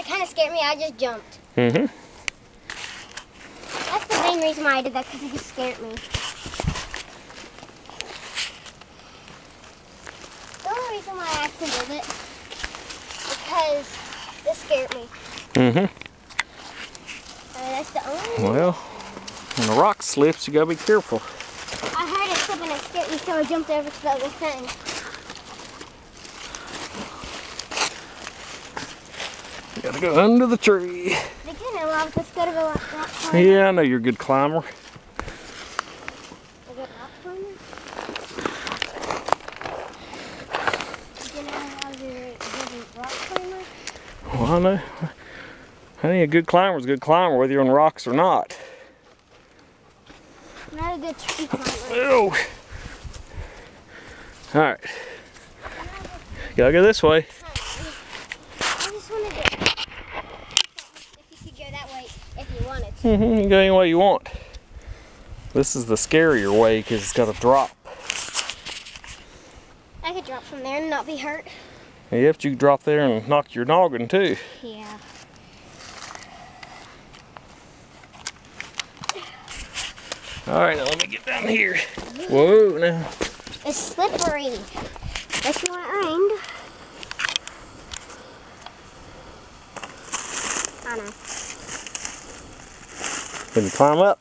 It kind of scared me. I just jumped. Mm-hmm. That's the main reason why I did that, because it just scared me. The only reason why I actually did it, because it scared me. Mm-hmm. That's the only Well, when the rock slips, you gotta be careful. I heard it slip and it scared me, so I jumped over to the other thing. You gotta go under the tree. They didn't know I was just good of a rock climber. Yeah, I know you're a good climber. A good rock climber? You know I was a good rock climber? Well, I know. Honey, a good climber's a good climber, whether you're on rocks or not. I'm not a good tree climber. Oh. All right. Gotta go this way. I just wanted to, if you could go that way if you wanted to. Mm-hmm. You can go any way you want. This is the scarier way because it's got a drop. I could drop from there and not be hurt. Yeah, but you can drop there and knock your noggin too. Yeah. All right, now let me get down here. Whoa, now. It's slippery. Especially when it rained. I know. Can you climb up?